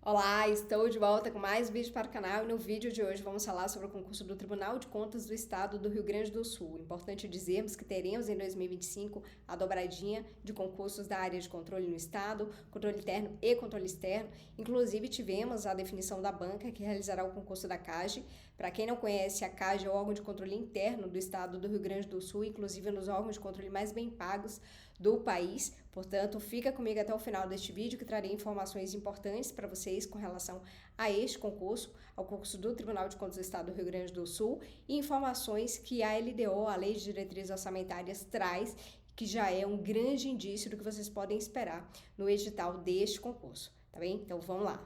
Olá, estou de volta com mais vídeo para o canal e no vídeo de hoje vamos falar sobre o concurso do Tribunal de Contas do Estado do Rio Grande do Sul. Importante dizermos que teremos em 2025 a dobradinha de concursos da área de controle no Estado, controle interno e controle externo. Inclusive tivemos a definição da banca que realizará o concurso da CAGE. Para quem não conhece, a CAGE é o órgão de controle interno do Estado do Rio Grande do Sul, inclusive nos órgãos de controle mais bem pagos do país. Portanto, fica comigo até o final deste vídeo que trarei informações importantes para vocês com relação a este concurso, ao concurso do Tribunal de Contas do Estado do Rio Grande do Sul, e informações que a LDO, a Lei de Diretrizes Orçamentárias, traz, que já é um grande indício do que vocês podem esperar no edital deste concurso, tá bem? Então vamos lá.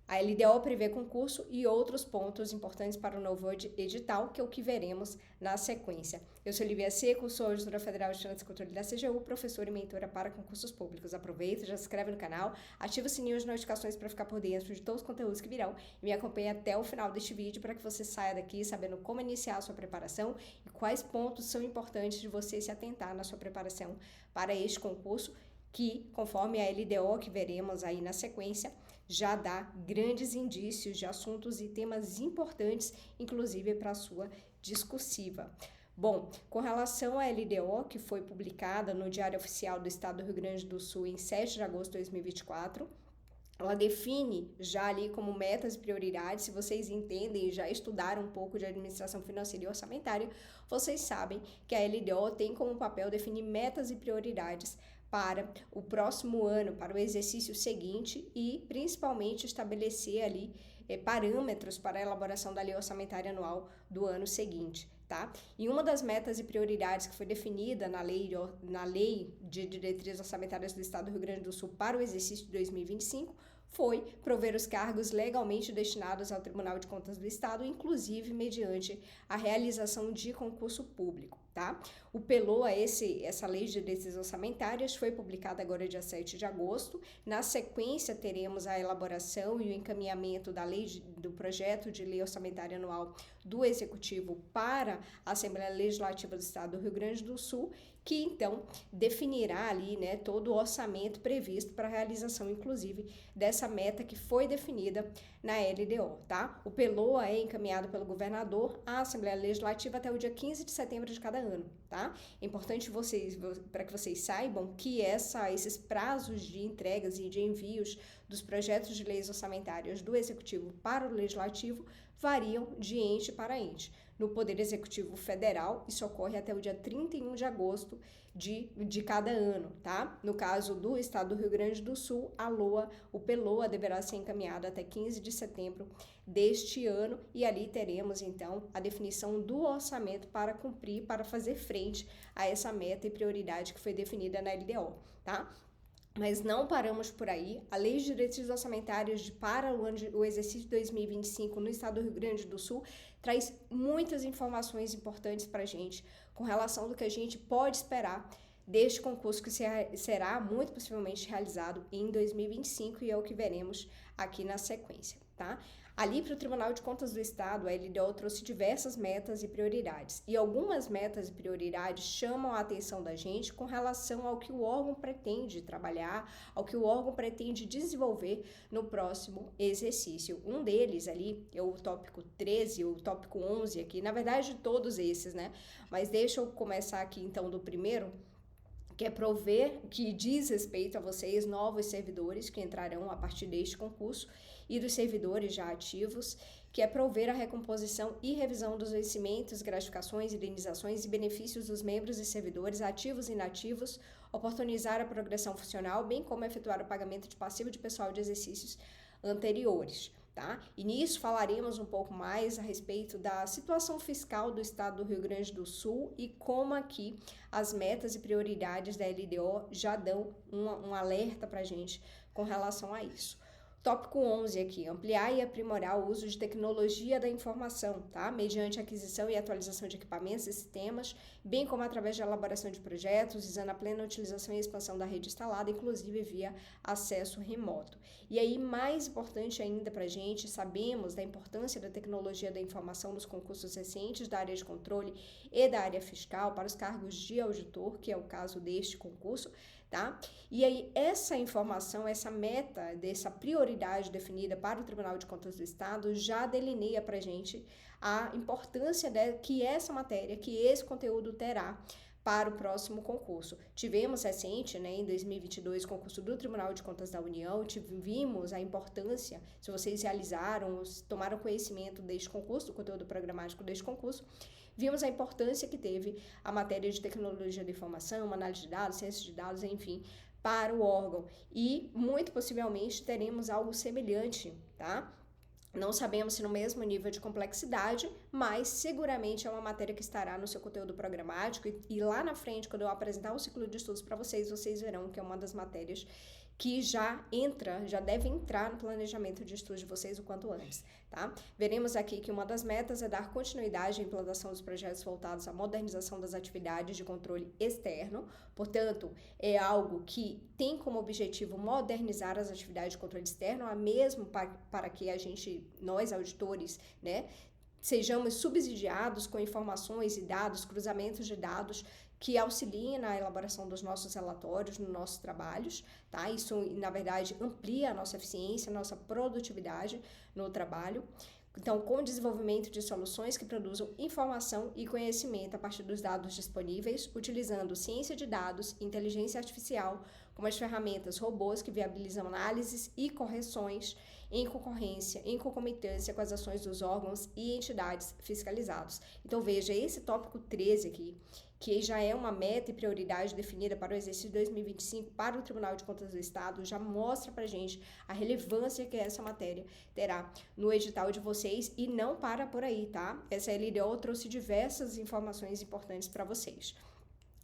A LDO prevê concurso e outros pontos importantes para o novo edital, que é o que veremos na sequência. Eu sou Olivia Seco, sou auditora federal de Finanças e Controle da CGU, professora e mentora para concursos públicos. Aproveita, já se inscreve no canal, ativa o sininho de notificações para ficar por dentro de todos os conteúdos que virão e me acompanhe até o final deste vídeo para que você saia daqui sabendo como iniciar a sua preparação e quais pontos são importantes de você se atentar na sua preparação para este concurso, que, conforme a LDO que veremos aí na sequência, já dá grandes indícios de assuntos e temas importantes, inclusive para a sua discursiva. Bom, com relação à LDO, que foi publicada no Diário Oficial do Estado do Rio Grande do Sul em 7 de agosto de 2024, ela define já ali como metas e prioridades. Se vocês entendem e já estudaram um pouco de administração financeira e orçamentária, vocês sabem que a LDO tem como papel definir metas e prioridades para o próximo ano, para o exercício seguinte e principalmente estabelecer ali parâmetros para a elaboração da lei orçamentária anual do ano seguinte, tá? E uma das metas e prioridades que foi definida na lei de diretrizes orçamentárias do Estado do Rio Grande do Sul para o exercício de 2025 foi prover os cargos legalmente destinados ao Tribunal de Contas do Estado, inclusive mediante a realização de concurso público, tá? O PELOA, essa lei de diretrizes orçamentárias, foi publicada agora dia 7 de agosto. Na sequência, teremos a elaboração e o encaminhamento do projeto de lei orçamentária anual do Executivo para a Assembleia Legislativa do Estado do Rio Grande do Sul, que então definirá ali, né, todo o orçamento previsto para a realização, inclusive, dessa meta que foi definida na LDO, tá? O PELOA é encaminhado pelo governador à Assembleia Legislativa até o dia 15 de setembro de cada ano, tá? É importante para que vocês saibam que esses prazos de entregas e de envios dos projetos de leis orçamentárias do Executivo para o Legislativo variam de ente para ente. No Poder Executivo Federal, isso ocorre até o dia 31 de agosto de cada ano, tá? No caso do Estado do Rio Grande do Sul, o PELOA deverá ser encaminhado até 15 de setembro deste ano e ali teremos, então, a definição do orçamento para cumprir, para fazer frente a essa meta e prioridade que foi definida na LDO, tá? Mas não paramos por aí. A Lei de Diretrizes Orçamentárias para o exercício de 2025 no Estado do Rio Grande do Sul traz muitas informações importantes para a gente com relação do que a gente pode esperar deste concurso que será muito possivelmente realizado em 2025 e é o que veremos aqui na sequência, tá? Ali para o Tribunal de Contas do Estado, a LDO trouxe diversas metas e prioridades. E algumas metas e prioridades chamam a atenção da gente com relação ao que o órgão pretende trabalhar, ao que o órgão pretende desenvolver no próximo exercício. Um deles ali é o tópico 13, o tópico 11 aqui, na verdade todos esses, né? Mas deixa eu começar aqui então do primeiro, que é prover, que diz respeito a vocês, novos servidores que entrarão a partir deste concurso e dos servidores já ativos, que é prover a recomposição e revisão dos vencimentos, gratificações, indenizações e benefícios dos membros e servidores ativos e inativos, oportunizar a progressão funcional, bem como efetuar o pagamento de passivo de pessoal de exercícios anteriores. Tá? E nisso falaremos um pouco mais a respeito da situação fiscal do Estado do Rio Grande do Sul e como aqui as metas e prioridades da LDO já dão um alerta para a gente com relação a isso. Tópico 11 aqui, ampliar e aprimorar o uso de tecnologia da informação, tá? Mediante aquisição e atualização de equipamentos e sistemas, bem como através da elaboração de projetos, visando a plena utilização e expansão da rede instalada, inclusive via acesso remoto. E aí, mais importante ainda para a gente, sabemos da importância da tecnologia da informação nos concursos recentes da área de controle e da área fiscal para os cargos de auditor, que é o caso deste concurso, tá? E aí, essa informação, essa meta, dessa prioridade definida para o Tribunal de Contas do Estado já delineia para a gente a importância que essa matéria, que esse conteúdo terá para o próximo concurso. Tivemos recente, em 2022, concurso do Tribunal de Contas da União, vimos a importância, se vocês realizaram, tomaram conhecimento deste concurso, do conteúdo programático deste concurso, vimos a importância que teve a matéria de tecnologia da informação, análise de dados, ciência de dados, enfim, para o órgão. E, muito possivelmente, teremos algo semelhante, tá? Não sabemos se no mesmo nível de complexidade, mas seguramente é uma matéria que estará no seu conteúdo programático e lá na frente, quando eu apresentar o ciclo de estudos para vocês, vocês verão que é uma das matérias que já deve entrar no planejamento de estudos de vocês o quanto antes, tá? Veremos aqui que uma das metas é dar continuidade à implantação dos projetos voltados à modernização das atividades de controle externo, portanto, é algo que tem como objetivo modernizar as atividades de controle externo, mesmo para que nós auditores, sejamos subsidiados com informações e dados, cruzamentos de dados que auxiliem na elaboração dos nossos relatórios, nos nossos trabalhos, tá? Isso, na verdade, amplia a nossa eficiência, a nossa produtividade no trabalho. Então, com o desenvolvimento de soluções que produzam informação e conhecimento a partir dos dados disponíveis, utilizando ciência de dados e inteligência artificial como as ferramentas robôs que viabilizam análises e correções em concorrência, em concomitância com as ações dos órgãos e entidades fiscalizados. Então, veja, esse tópico 13 aqui, que já é uma meta e prioridade definida para o exercício 2025 para o Tribunal de Contas do Estado, já mostra para a gente a relevância que essa matéria terá no edital de vocês e não para por aí, tá? Essa LDO trouxe diversas informações importantes para vocês.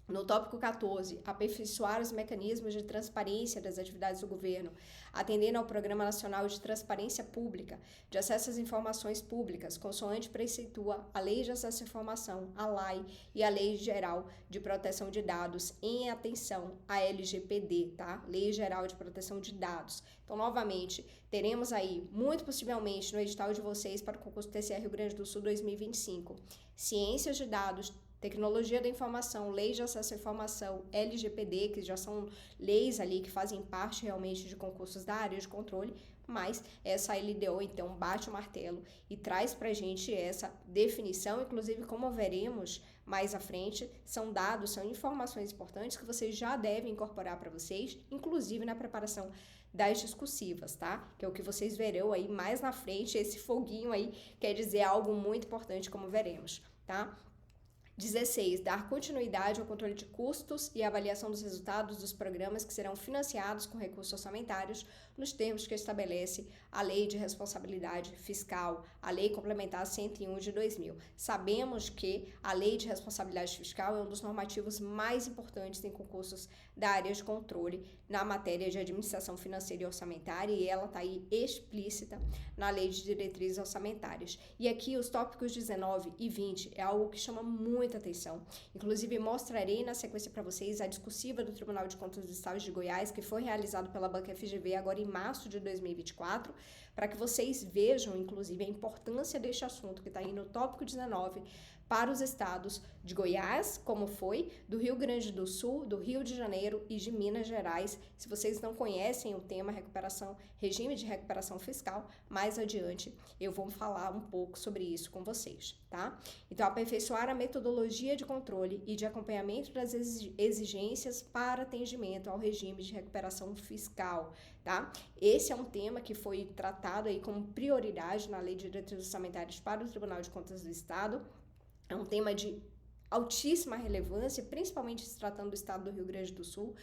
No tópico 14, aperfeiçoar os mecanismos de transparência das atividades do governo, atendendo ao Programa Nacional de Transparência Pública, de acesso às informações públicas, consoante preceitua a Lei de Acesso à Informação, a LAI, e a Lei Geral de Proteção de Dados, em atenção à LGPD, tá? Lei Geral de Proteção de Dados. Então, novamente, teremos aí, muito possivelmente, no edital de vocês para o concurso TCE Rio Grande do Sul 2025, ciências de dados, tecnologia da informação, lei de acesso à informação, LGPD, que já são leis ali que fazem parte realmente de concursos da área de controle, mas essa LDO, então, bate o martelo e traz pra gente essa definição, inclusive, como veremos mais à frente, são dados, são informações importantes que vocês já devem incorporar para vocês, inclusive na preparação das discursivas, tá? Que é o que vocês verão aí mais na frente, esse foguinho aí quer dizer algo muito importante, como veremos, tá? 16. Dar continuidade ao controle de custos e avaliação dos resultados dos programas que serão financiados com recursos orçamentários nos termos que estabelece a Lei de Responsabilidade Fiscal, a Lei Complementar 101 de 2000. Sabemos que a Lei de Responsabilidade Fiscal é um dos normativos mais importantes em concursos da área de controle na matéria de administração financeira e orçamentária, e ela está aí explícita na Lei de Diretrizes Orçamentárias. E aqui os tópicos 19 e 20 é algo que chama muita atenção. Inclusive, mostrarei na sequência para vocês a discursiva do Tribunal de Contas do Estado de Goiás, que foi realizado pela Banca FGV agora em março de 2024, para que vocês vejam, inclusive, a importância deste assunto que está aí no tópico 19 para os estados de Goiás, como foi, do Rio Grande do Sul, do Rio de Janeiro e de Minas Gerais. Se vocês não conhecem o tema regime de recuperação fiscal, mais adiante eu vou falar um pouco sobre isso com vocês, tá? Então, aperfeiçoar a metodologia de controle e de acompanhamento das exigências para atendimento ao regime de recuperação fiscal, tá? Esse é um tema que foi tratado aí como prioridade na Lei de Diretrizes Orçamentárias para o Tribunal de Contas do Estado. É um tema de altíssima relevância, principalmente se tratando do estado do Rio Grande do Sul,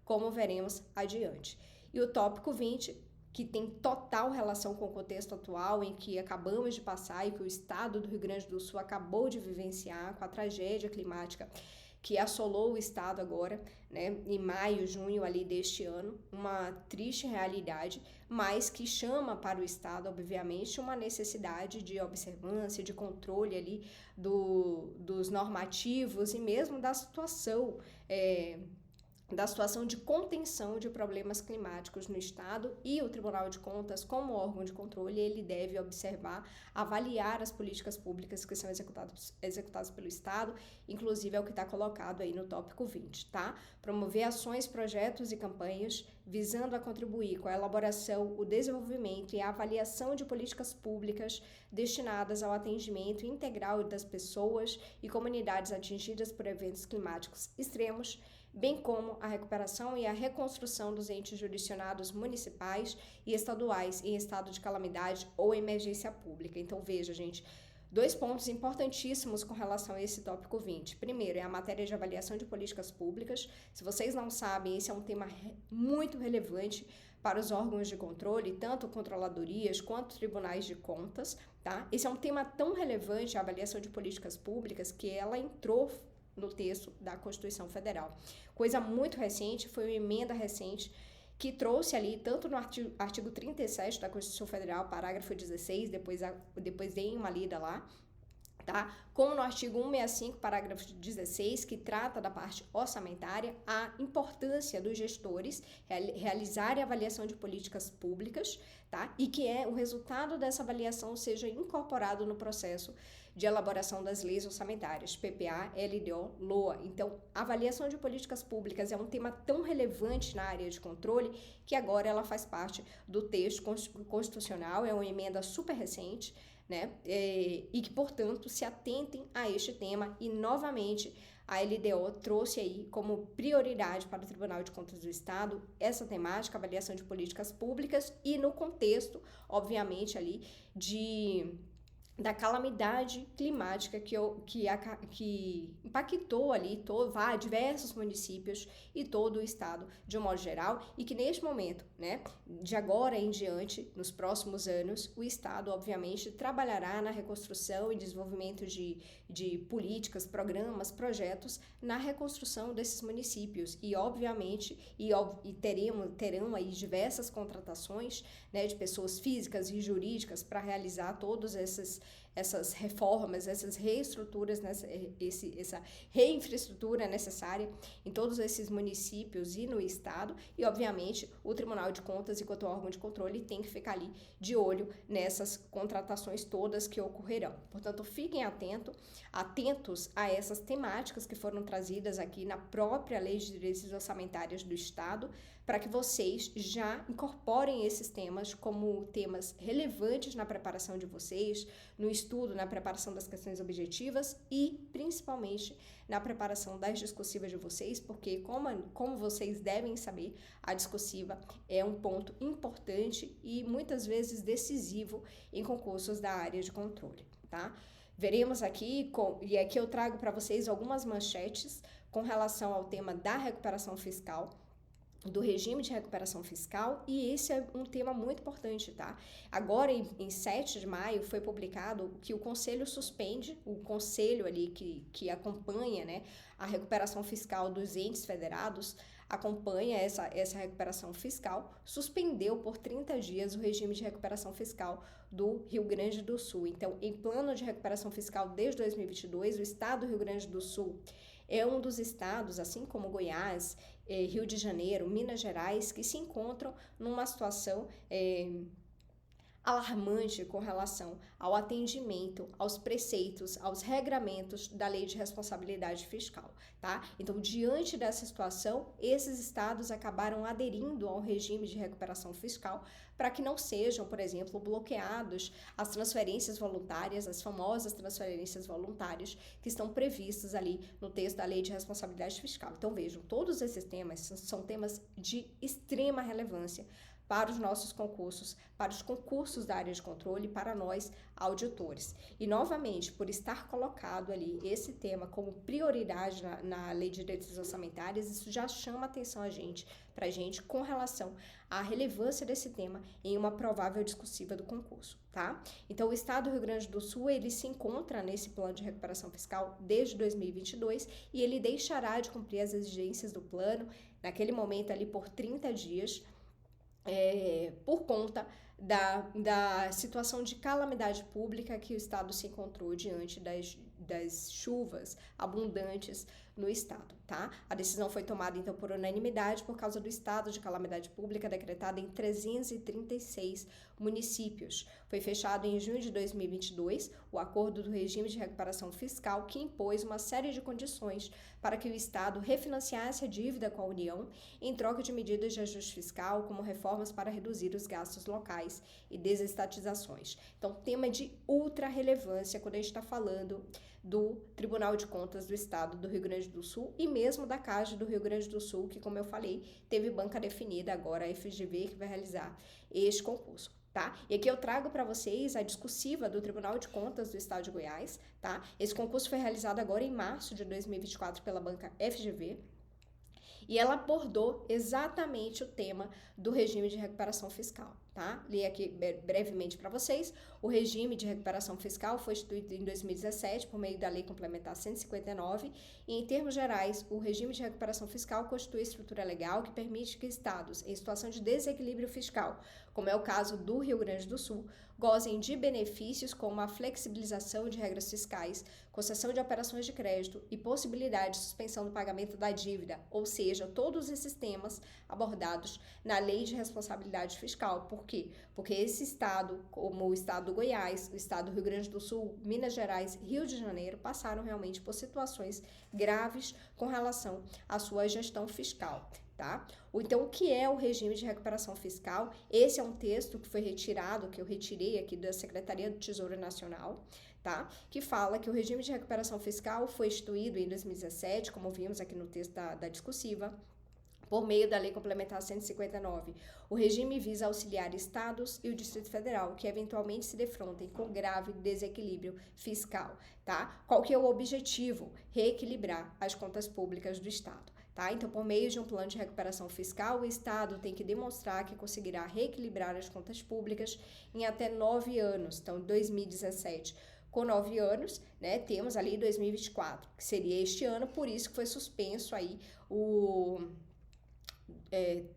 como veremos adiante. E o tópico 20, que tem total relação com o contexto atual em que acabamos de passar e que o estado do Rio Grande do Sul acabou de vivenciar com a tragédia climática que assolou o estado agora, em maio, junho ali deste ano, uma triste realidade, mas que chama para o estado, obviamente, uma necessidade de observância, de controle ali dos normativos e mesmo da situação da situação de contenção de problemas climáticos no Estado, e o Tribunal de Contas, como órgão de controle, ele deve observar, avaliar as políticas públicas que são executadas pelo Estado, inclusive é o que está colocado aí no tópico 20, tá? Promover ações, projetos e campanhas visando a contribuir com a elaboração, o desenvolvimento e a avaliação de políticas públicas destinadas ao atendimento integral das pessoas e comunidades atingidas por eventos climáticos extremos, bem como a recuperação e a reconstrução dos entes jurisdicionados municipais e estaduais em estado de calamidade ou emergência pública. Então, veja, gente, 2 pontos importantíssimos com relação a esse tópico 20. Primeiro, é a matéria de avaliação de políticas públicas. Se vocês não sabem, esse é um tema muito relevante para os órgãos de controle, tanto controladorias quanto tribunais de contas, tá? Esse é um tema tão relevante, a avaliação de políticas públicas, que ela entrou no texto da Constituição Federal. Coisa muito recente, foi uma emenda recente que trouxe ali, tanto no artigo 37 da Constituição Federal, parágrafo 16, depois deem uma lida lá, tá? Como no artigo 165, parágrafo 16, que trata da parte orçamentária, a importância dos gestores realizarem a avaliação de políticas públicas, tá? E que o resultado dessa avaliação seja incorporado no processo de elaboração das leis orçamentárias, PPA, LDO, LOA. Então, a avaliação de políticas públicas é um tema tão relevante na área de controle que agora ela faz parte do texto constitucional, é uma emenda super recente, né? E que, portanto, se atentem a este tema, e novamente a LDO trouxe aí como prioridade para o Tribunal de Contas do Estado essa temática, avaliação de políticas públicas, e no contexto, obviamente, ali da calamidade climática que impactou ali diversos municípios e todo o estado de um modo geral, e que neste momento, né, de agora em diante, nos próximos anos, o estado obviamente trabalhará na reconstrução e desenvolvimento de políticas, programas, projetos na reconstrução desses municípios, e obviamente terão aí diversas contratações, né, de pessoas físicas e jurídicas para realizar todas essas reformas, essas reestruturas, essa reinfraestrutura necessária em todos esses municípios e no estado, e obviamente o Tribunal de Contas, enquanto órgão de controle, tem que ficar ali de olho nessas contratações todas que ocorrerão. Portanto, fiquem atentos a essas temáticas que foram trazidas aqui na própria Lei de Diretrizes Orçamentárias do Estado, para que vocês já incorporem esses temas como temas relevantes na preparação de vocês, no estudo, na preparação das questões objetivas e, principalmente, na preparação das discursivas de vocês, porque, como vocês devem saber, a discursiva é um ponto importante e, muitas vezes, decisivo em concursos da área de controle, tá? Veremos aqui, e aqui eu trago para vocês algumas manchetes com relação ao tema da recuperação fiscal, do regime de recuperação fiscal, e esse é um tema muito importante, tá? Agora, em 7 de maio, foi publicado que o Conselho suspende, o Conselho ali que acompanha, né, a recuperação fiscal dos entes federados, acompanha essa recuperação fiscal, suspendeu por 30 dias o regime de recuperação fiscal do Rio Grande do Sul. Então, em plano de recuperação fiscal desde 2022, o estado do Rio Grande do Sul é um dos estados, assim como Goiás, Rio de Janeiro, Minas Gerais, que se encontram numa situação alarmante com relação ao atendimento, aos preceitos, aos regramentos da Lei de Responsabilidade Fiscal, tá? Então, diante dessa situação, esses estados acabaram aderindo ao regime de recuperação fiscal para que não sejam, por exemplo, bloqueados as transferências voluntárias, as famosas transferências voluntárias que estão previstas ali no texto da Lei de Responsabilidade Fiscal. Então, vejam, todos esses temas são temas de extrema relevância para os nossos concursos, para os concursos da área de controle, para nós, auditores. E, novamente, por estar colocado ali esse tema como prioridade na Lei de Diretrizes Orçamentárias, isso já chama atenção para a gente com relação à relevância desse tema em uma provável discursiva do concurso, tá? Então, o Estado do Rio Grande do Sul, ele se encontra nesse plano de recuperação fiscal desde 2022 e ele deixará de cumprir as exigências do plano, naquele momento ali por 30 dias, por conta da situação de calamidade pública que o Estado se encontrou diante das chuvas abundantes no estado, tá? A decisão foi tomada, então, por unanimidade por causa do estado de calamidade pública decretado em 336 municípios. Foi fechado em junho de 2022 o acordo do regime de recuperação fiscal que impôs uma série de condições para que o estado refinanciasse a dívida com a União em troca de medidas de ajuste fiscal, como reformas para reduzir os gastos locais e desestatizações. Então, tema de ultra relevância quando a gente está falando do Tribunal de Contas do Estado do Rio Grande do Sul e mesmo da CAGE do Rio Grande do Sul, que, como eu falei, teve banca definida agora, a FGV, que vai realizar este concurso. Tá? E aqui eu trago para vocês a discursiva do Tribunal de Contas do Estado de Goiás, tá? Esse concurso foi realizado agora em março de 2024 pela banca FGV e ela abordou exatamente o tema do regime de recuperação fiscal, tá? Li aqui brevemente para vocês. O regime de recuperação fiscal foi instituído em 2017 por meio da Lei Complementar 159 e, em termos gerais, o regime de recuperação fiscal constitui estrutura legal que permite que estados em situação de desequilíbrio fiscal, como é o caso do Rio Grande do Sul, gozem de benefícios como a flexibilização de regras fiscais, concessão de operações de crédito e possibilidade de suspensão do pagamento da dívida, ou seja, todos esses temas abordados na Lei de Responsabilidade Fiscal. Por quê? Porque esse estado, como o estado do Goiás, o estado do Rio Grande do Sul, Minas Gerais, Rio de Janeiro, passaram realmente por situações graves com relação à sua gestão fiscal. Tá? Então, o que é o regime de recuperação fiscal? Esse é um texto que foi retirado, que eu retirei aqui da Secretaria do Tesouro Nacional, tá? Que fala que o regime de recuperação fiscal foi instituído em 2017, como vimos aqui no texto da discursiva, por meio da Lei Complementar 159. O regime visa auxiliar estados e o Distrito Federal que eventualmente se defrontem com grave desequilíbrio fiscal, tá? Qual que é o objetivo? Reequilibrar as contas públicas do estado. Tá? Então, por meio de um plano de recuperação fiscal, o Estado tem que demonstrar que conseguirá reequilibrar as contas públicas em até 9 anos. Então, 2017, com 9 anos, né, temos ali 2024, que seria este ano, por isso que foi suspenso aí o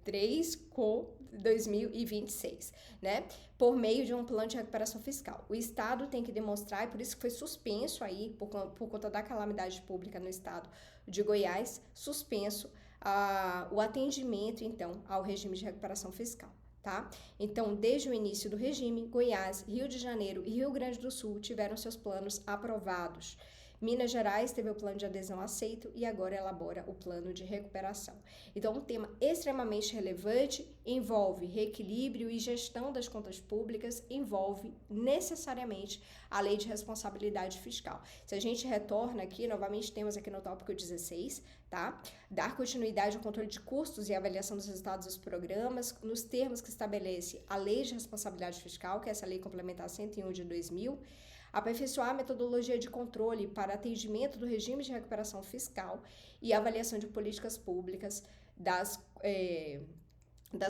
3 com 2026, né? Por meio de um plano de recuperação fiscal. O Estado tem que demonstrar, e por isso que foi suspenso aí, por conta da calamidade pública no estado de Goiás, suspenso o atendimento, então, ao regime de recuperação fiscal, tá? Então, desde o início do regime, Goiás, Rio de Janeiro e Rio Grande do Sul tiveram seus planos aprovados. Minas Gerais teve o plano de adesão aceito e agora elabora o plano de recuperação. Então, um tema extremamente relevante, envolve reequilíbrio e gestão das contas públicas, envolve necessariamente a Lei de Responsabilidade Fiscal. Se a gente retorna aqui, novamente temos aqui no tópico 16, tá? Dar continuidade ao controle de custos e avaliação dos resultados dos programas, nos termos que estabelece a Lei de Responsabilidade Fiscal, que é essa Lei Complementar 101 de 2000, aperfeiçoar a metodologia de controle para atendimento do regime de recuperação fiscal e avaliação de políticas públicas das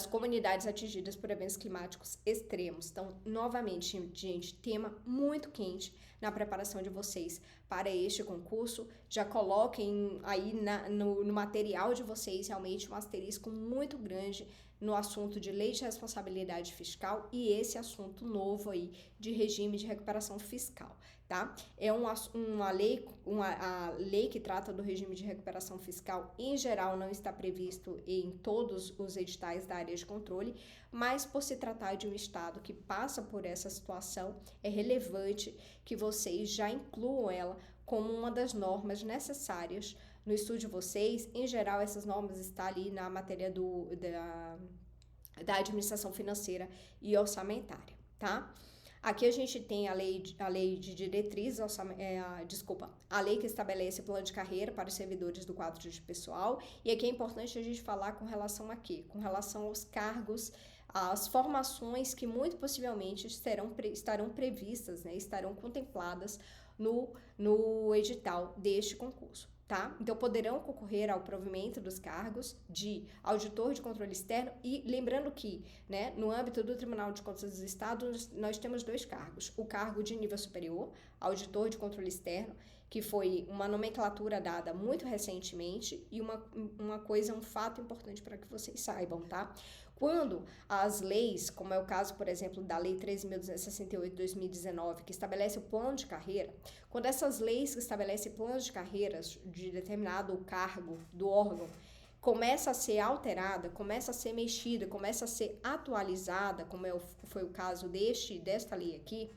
comunidades atingidas por eventos climáticos extremos. Então, novamente, gente, tema muito quente na preparação de vocês para este concurso. Já coloquem aí no material de vocês realmente um asterisco muito grande no assunto de lei de responsabilidade fiscal e esse assunto novo aí de regime de recuperação fiscal, tá? É a lei que trata do regime de recuperação fiscal, em geral, não está previsto em todos os editais da área de controle, mas por se tratar de um estado que passa por essa situação, é relevante que vocês já incluam ela como uma das normas necessárias no estudo de vocês. Em geral, essas normas estão ali na matéria da administração financeira e orçamentária, tá? Aqui a gente tem a lei de diretrizes, a lei que estabelece o plano de carreira para os servidores do quadro de pessoal, e aqui é importante a gente falar com relação a quê? Com relação aos cargos, às formações que muito possivelmente estarão previstas, né, estarão contempladas no edital deste concurso, tá? Então, poderão concorrer ao provimento dos cargos de auditor de controle externo e lembrando que, né, no âmbito do Tribunal de Contas do Estado, nós temos 2 cargos. O cargo de nível superior, auditor de controle externo, que foi uma nomenclatura dada muito recentemente e um fato importante para que vocês saibam, tá? Quando as leis, como é o caso, por exemplo, da Lei 13.268 de 2019, que estabelece o plano de carreira, quando essas leis que estabelecem planos de carreiras de determinado cargo do órgão começa a ser alterada, começa a ser mexida, começa a ser atualizada, como foi o caso desta lei aqui,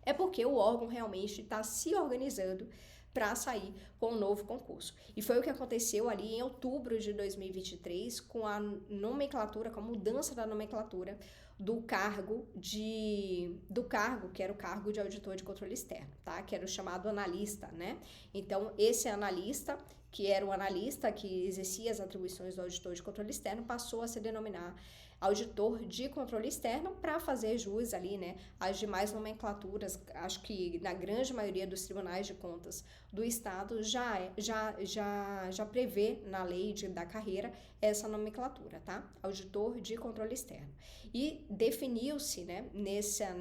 é porque o órgão realmente está se organizando para sair com um novo concurso. E foi o que aconteceu ali em outubro de 2023 com a nomenclatura, com a mudança da nomenclatura do cargo que era o cargo de auditor de controle externo, tá? Que era o chamado analista, né? Então, esse analista, que era o analista que exercia as atribuições do auditor de controle externo, passou a se denominar auditor de controle externo para fazer jus ali, né, às demais nomenclaturas. Acho que na grande maioria dos tribunais de contas do estado já prevê na lei da carreira essa nomenclatura, tá? Auditor de controle externo. E definiu-se, né, nessa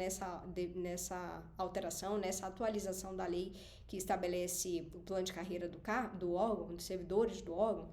alteração, nessa atualização da lei que estabelece o plano de carreira do órgão, dos servidores do órgão,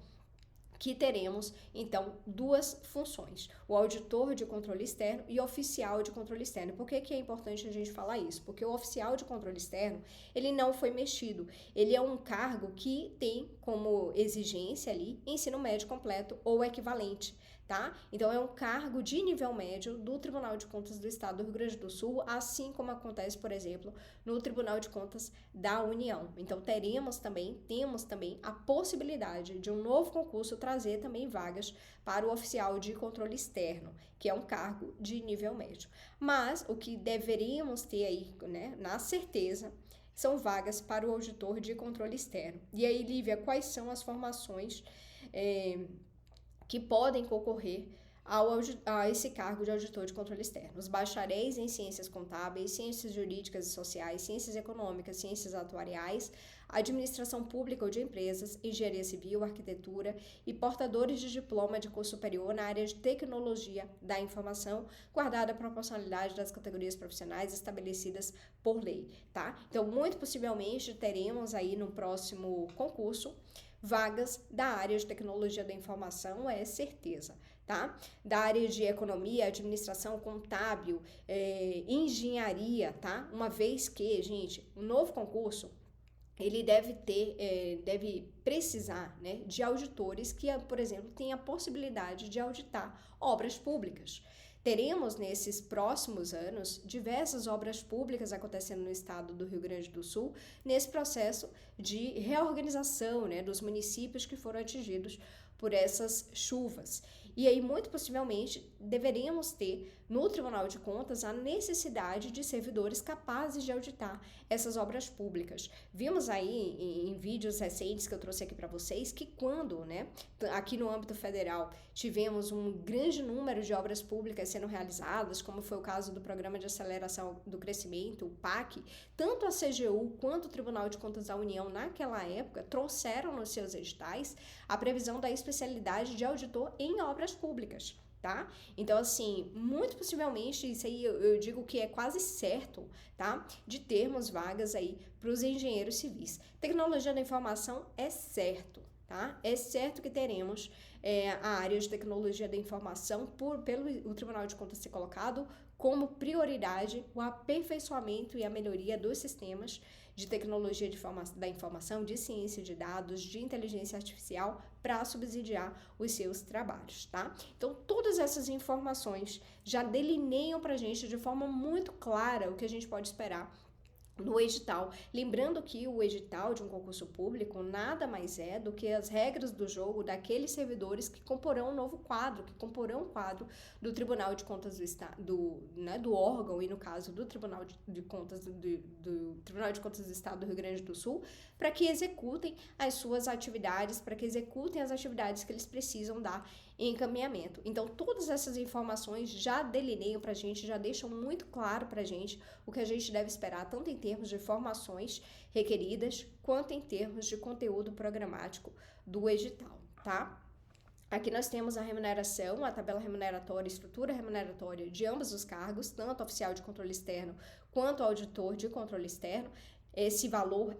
que teremos, então, duas funções, o auditor de controle externo e o oficial de controle externo. Por que é importante a gente falar isso? Porque o oficial de controle externo, ele não foi mexido, ele é um cargo que tem como exigência ali ensino médio completo ou equivalente, tá? Então, é um cargo de nível médio do Tribunal de Contas do Estado do Rio Grande do Sul, assim como acontece, por exemplo, no Tribunal de Contas da União. Então, temos também a possibilidade de um novo concurso trazer também vagas para o oficial de controle externo, que é um cargo de nível médio. Mas o que deveríamos ter aí, né, na certeza, são vagas para o auditor de controle externo. E aí, Lívia, quais são as formações que podem concorrer a esse cargo de auditor de controle externo? Os bacharéis em ciências contábeis, ciências jurídicas e sociais, ciências econômicas, ciências atuariais, administração pública ou de empresas, engenharia civil, arquitetura e portadores de diploma de curso superior na área de tecnologia da informação, guardada a proporcionalidade das categorias profissionais estabelecidas por lei, tá? Então, muito possivelmente, teremos aí no próximo concurso vagas da área de tecnologia da informação, é certeza, tá? Da área de economia, administração contábil, engenharia, tá? Uma vez que, gente, um novo concurso, ele deve precisar, né, de auditores que, por exemplo, tenham a possibilidade de auditar obras públicas. Teremos nesses próximos anos diversas obras públicas acontecendo no estado do Rio Grande do Sul, nesse processo de reorganização, né, dos municípios que foram atingidos por essas chuvas. E aí, muito possivelmente, deveríamos ter no Tribunal de Contas a necessidade de servidores capazes de auditar essas obras públicas. Vimos aí em vídeos recentes que eu trouxe aqui para vocês que quando, né, aqui no âmbito federal, tivemos um grande número de obras públicas sendo realizadas, como foi o caso do Programa de Aceleração do Crescimento, o PAC, tanto a CGU quanto o Tribunal de Contas da União, naquela época, trouxeram nos seus editais a previsão da especialidade de auditor em obras públicas, tá? Então, assim, muito possivelmente, isso aí eu digo que é quase certo, tá? De termos vagas aí para os engenheiros civis. Tecnologia da informação é certo, tá? É certo que teremos a área de tecnologia da informação pelo o Tribunal de Contas ser colocado como prioridade o aperfeiçoamento e a melhoria dos sistemas de tecnologia da informação, de ciência de dados, de inteligência artificial para subsidiar os seus trabalhos, tá? Então, todas essas informações já delineiam para a gente de forma muito clara o que a gente pode esperar no edital. Lembrando que o edital de um concurso público nada mais é do que as regras do jogo daqueles servidores que comporão um novo quadro, que comporão o quadro do Tribunal de Contas do Estado, do órgão, e no caso do Tribunal de Contas do Tribunal de Contas do Estado do Rio Grande do Sul, para que executem as suas atividades, para que executem as atividades que eles precisam dar em encaminhamento. Então, todas essas informações já delineiam para a gente, já deixam muito claro para a gente o que a gente deve esperar, tanto em termos de formações requeridas, quanto em termos de conteúdo programático do edital, tá? Aqui nós temos a remuneração, a tabela remuneratória, estrutura remuneratória de ambos os cargos, tanto oficial de controle externo quanto auditor de controle externo. Esse valor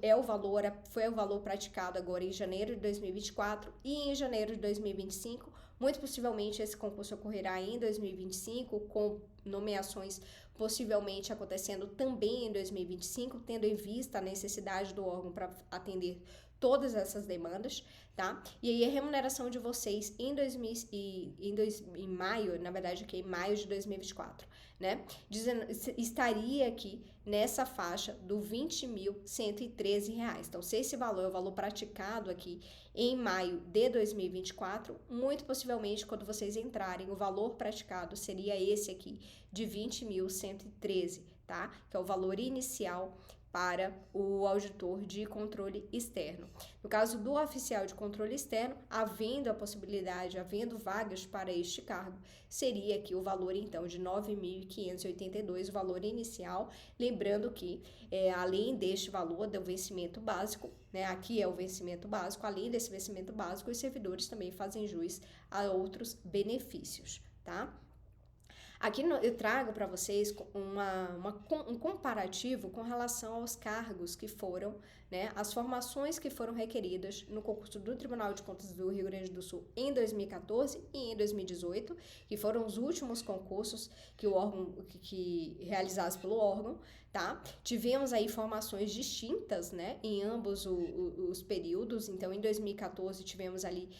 foi o valor praticado agora em janeiro de 2024 e em janeiro de 2025, Muito possivelmente esse concurso ocorrerá em 2025, com nomeações possivelmente acontecendo também em 2025, tendo em vista a necessidade do órgão para atender todas essas demandas, tá? E aí a remuneração de vocês em maio, na verdade aqui em maio de 2024, né? Estaria aqui nessa faixa do R$ 20.113. Então, se esse valor é o valor praticado aqui em maio de 2024, muito possivelmente quando vocês entrarem, o valor praticado seria esse aqui de 20.113, tá? Que é o valor inicial para o auditor de controle externo. No caso do oficial de controle externo, havendo a possibilidade, havendo vagas para este cargo, seria aqui o valor então de R$ 9.582, o valor inicial, lembrando que além deste valor do vencimento básico, né, aqui é o vencimento básico, além desse vencimento básico, os servidores também fazem jus a outros benefícios, tá? Aqui eu trago para vocês um comparativo com relação aos cargos que foram, né, as formações que foram requeridas no concurso do Tribunal de Contas do Rio Grande do Sul em 2014 e em 2018, que foram os últimos concursos que o órgão que realizados pelo órgão, tá? Tivemos aí formações distintas, né, em ambos os períodos. Então, em 2014 tivemos ali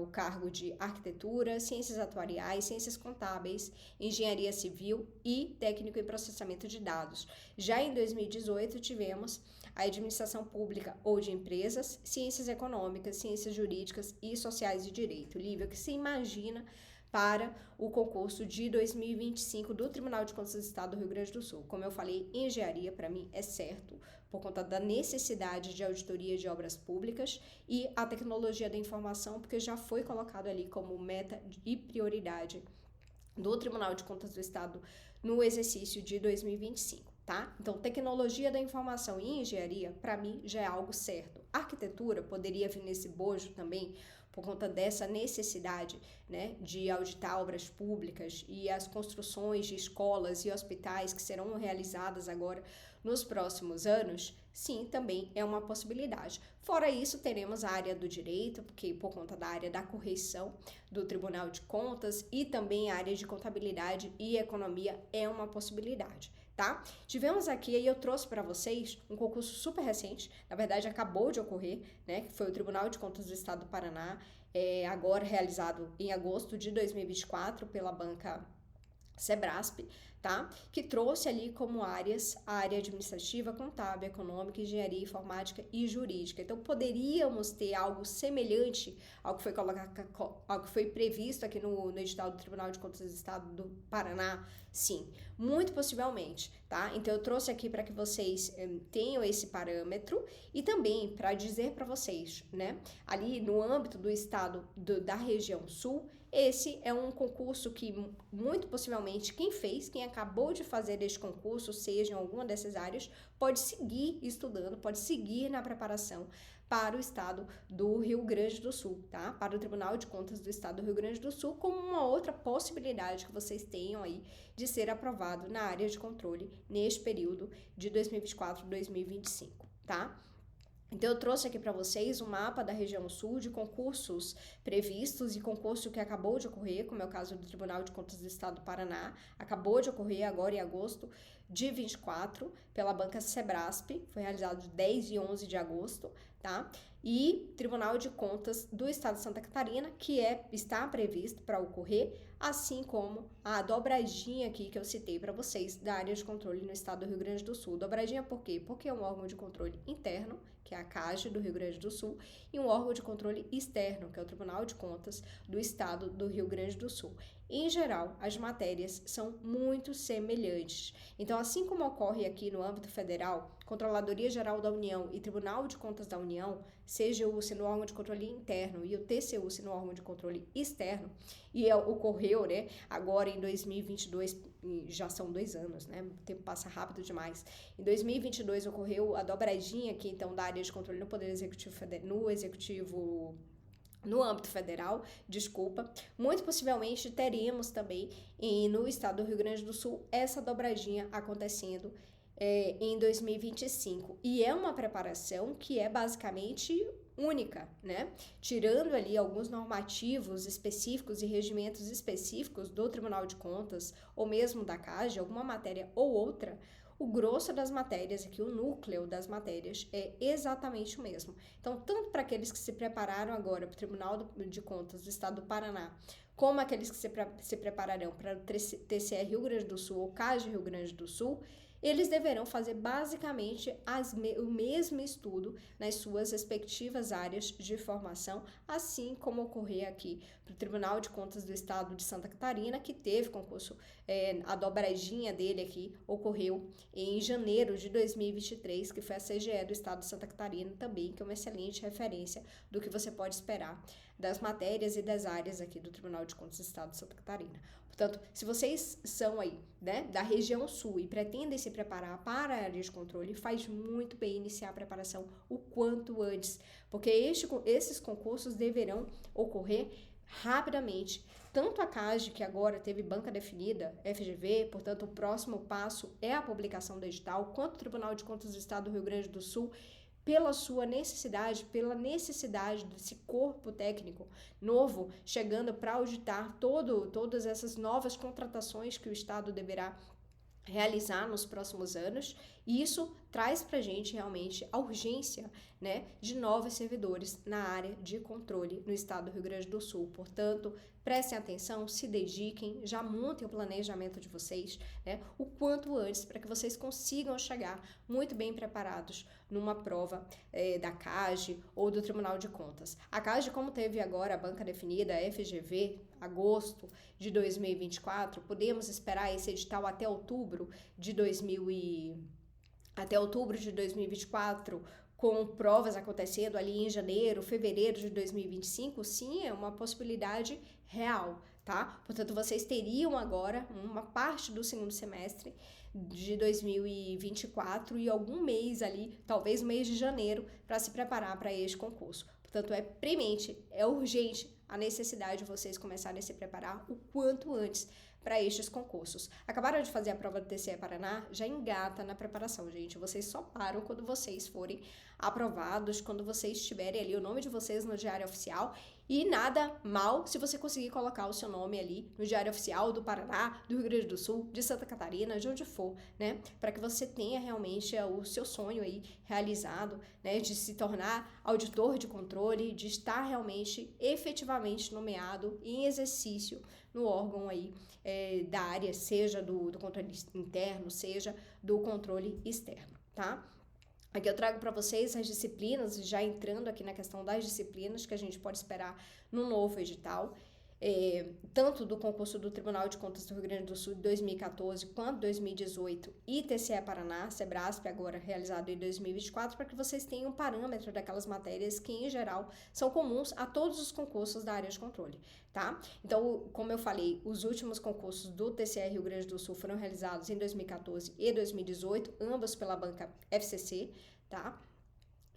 o cargo de arquitetura, ciências atuariais, ciências contábeis, engenharia civil e técnico em processamento de dados. Já em 2018 tivemos a administração pública ou de empresas, ciências econômicas, ciências jurídicas e sociais de direito. Lívia, o que se imagina para o concurso de 2025 do Tribunal de Contas do Estado do Rio Grande do Sul? Como eu falei, engenharia para mim é certo, por conta da necessidade de auditoria de obras públicas, e a tecnologia da informação, porque já foi colocado ali como meta e prioridade do Tribunal de Contas do Estado no exercício de 2025, tá? Então, tecnologia da informação e engenharia, para mim, já é algo certo. Arquitetura poderia vir nesse bojo também, por conta dessa necessidade, né, de auditar obras públicas e as construções de escolas e hospitais que serão realizadas agora nos próximos anos. Sim, também é uma possibilidade. Fora isso, teremos a área do direito, porque por conta da área da correição do Tribunal de Contas, e também a área de contabilidade e economia é uma possibilidade, tá? Tivemos aqui, e eu trouxe para vocês um concurso super recente, na verdade acabou de ocorrer, né, que foi o Tribunal de Contas do Estado do Paraná, agora realizado em agosto de 2024 pela banca Sebrasp, tá? Que trouxe ali como áreas a área administrativa, contábil, econômica, engenharia, informática e jurídica. Então, poderíamos ter algo semelhante ao que foi ao que foi previsto aqui no edital do Tribunal de Contas do Estado do Paraná? Sim, muito possivelmente, tá? Então, eu trouxe aqui para que vocês tenham esse parâmetro, e também para dizer para vocês, né? Ali no âmbito do estado da região sul, esse é um concurso que, muito possivelmente, quem acabou de fazer este concurso, seja em alguma dessas áreas, pode seguir estudando, pode seguir na preparação para o estado do Rio Grande do Sul, tá? Para o Tribunal de Contas do Estado do Rio Grande do Sul, como uma outra possibilidade que vocês tenham aí de ser aprovado na área de controle neste período de 2024 a 2025, tá? Então, eu trouxe aqui para vocês um mapa da região sul de concursos previstos e concurso que acabou de ocorrer, como é o caso do Tribunal de Contas do Estado do Paraná, acabou de ocorrer agora em agosto de 24, pela banca Sebrasp, foi realizado de 10 e 11 de agosto, tá? E Tribunal de Contas do Estado de Santa Catarina, que está previsto para ocorrer, assim como a dobradinha aqui que eu citei para vocês, da área de controle no estado do Rio Grande do Sul. Dobradinha por quê? Porque é um órgão de controle interno, que é a CAGE do Rio Grande do Sul, e um órgão de controle externo, que é o Tribunal de Contas do Estado do Rio Grande do Sul. Em geral, as matérias são muito semelhantes. Então, assim como ocorre aqui no âmbito federal, Controladoria Geral da União e Tribunal de Contas da União, CGU no órgão de controle interno e o TCU no órgão de controle externo, e ocorreu, né, agora em 2022, já são 2 anos, né, o tempo passa rápido demais. Em 2022 ocorreu a dobradinha aqui, então, da área de controle no Poder Executivo, no âmbito federal, muito possivelmente teremos também no estado do Rio Grande do Sul essa dobradinha acontecendo em 2025. E é uma preparação que é basicamente única, né? Tirando ali alguns normativos específicos e regimentos específicos do Tribunal de Contas ou mesmo da CAGE, alguma matéria ou outra, o grosso das matérias aqui, o núcleo das matérias é exatamente o mesmo. Então, tanto para aqueles que se prepararam agora para o Tribunal de Contas do Estado do Paraná, como aqueles que se prepararão para o TCE Rio Grande do Sul ou CAGE Rio Grande do Sul, eles deverão fazer basicamente o mesmo estudo nas suas respectivas áreas de formação, assim como ocorrer aqui para o Tribunal de Contas do Estado de Santa Catarina, que teve concurso, a dobradinha dele aqui ocorreu em janeiro de 2023, que foi a CGE do Estado de Santa Catarina também, que é uma excelente referência do que você pode esperar das matérias e das áreas aqui do Tribunal de Contas do Estado de Santa Catarina. Portanto, se vocês são aí, né, da região sul e pretendem se preparar para a área de controle, faz muito bem iniciar a preparação o quanto antes, porque esses concursos deverão ocorrer rapidamente. Tanto a CAGE, que agora teve banca definida, FGV, portanto, o próximo passo é a publicação do edital, quanto o Tribunal de Contas do Estado do Rio Grande do Sul, pela sua necessidade, pela necessidade desse corpo técnico novo, chegando para auditar todas essas novas contratações que o Estado deverá realizar nos próximos anos, e isso traz para a gente realmente a urgência, né, de novos servidores na área de controle no estado do Rio Grande do Sul. Portanto, prestem atenção, se dediquem, já montem o planejamento de vocês, né, o quanto antes, para que vocês consigam chegar muito bem preparados numa prova da CAGE ou do Tribunal de Contas. A CAGE, como teve agora a banca definida, a FGV, agosto de 2024, podemos esperar esse edital até outubro de 2024, com provas acontecendo ali em janeiro, fevereiro de 2025, sim, é uma possibilidade real, tá? Portanto, vocês teriam agora uma parte do segundo semestre de 2024 e algum mês ali, talvez o mês de janeiro, para se preparar para este concurso. Portanto, é premente, é urgente a necessidade de vocês começarem a se preparar o quanto antes para estes concursos. Acabaram de fazer a prova do TCE Paraná, já engata na preparação, gente. Vocês só param quando vocês forem aprovados, quando vocês tiverem ali o nome de vocês no Diário Oficial. E nada mal se você conseguir colocar o seu nome ali no Diário Oficial do Paraná, do Rio Grande do Sul, de Santa Catarina, de onde for, né? Para que você tenha realmente o seu sonho aí realizado, né? De se tornar auditor de controle, de estar realmente efetivamente nomeado em exercício no órgão aí da área, seja do controle interno, seja do controle externo, tá? Aqui eu trago para vocês as disciplinas, já entrando aqui na questão das disciplinas que a gente pode esperar no novo edital, tanto do concurso do Tribunal de Contas do Rio Grande do Sul de 2014 quanto 2018 e TCE Paraná, Sebrasp agora realizado em 2024, para que vocês tenham um parâmetro daquelas matérias que em geral são comuns a todos os concursos da área de controle, tá? Então, como eu falei, os últimos concursos do TCE Rio Grande do Sul foram realizados em 2014 e 2018, ambos pela banca FCC, tá?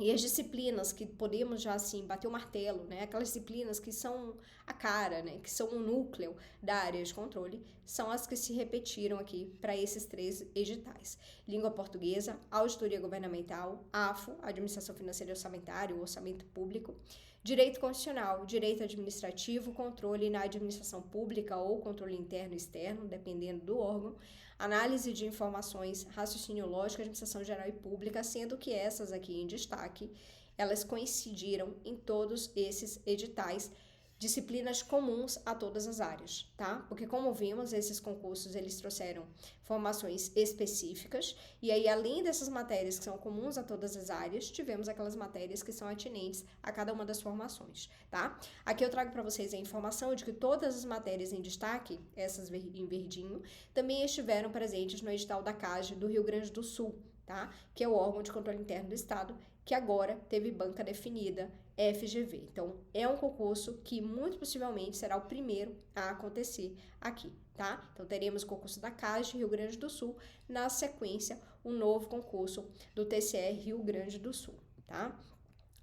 E as disciplinas que podemos já assim bater o martelo, né? Aquelas disciplinas que são a cara, né? Que são o núcleo da área de controle, são as que se repetiram aqui para esses 3 editais. Língua portuguesa, auditoria governamental, AFO, administração financeira e orçamentária, orçamento público, direito constitucional, direito administrativo, controle na administração pública ou controle interno e externo, dependendo do órgão, análise de informações, raciocínio lógico, administração geral e pública, sendo que essas aqui em destaque, elas coincidiram em todos esses editais, disciplinas comuns a todas as áreas, tá? Porque como vimos, esses concursos, eles trouxeram formações específicas, e aí além dessas matérias que são comuns a todas as áreas, tivemos aquelas matérias que são atinentes a cada uma das formações, tá? Aqui eu trago para vocês a informação de que todas as matérias em destaque, essas em verdinho, também estiveram presentes no edital da CAGE do Rio Grande do Sul, tá? Que é o órgão de controle interno do Estado, que agora teve banca definida, FGV. Então, é um concurso que muito possivelmente será o primeiro a acontecer aqui, tá? Então, teremos o concurso da CAGE Rio Grande do Sul, na sequência, o novo concurso do TCE Rio Grande do Sul, tá?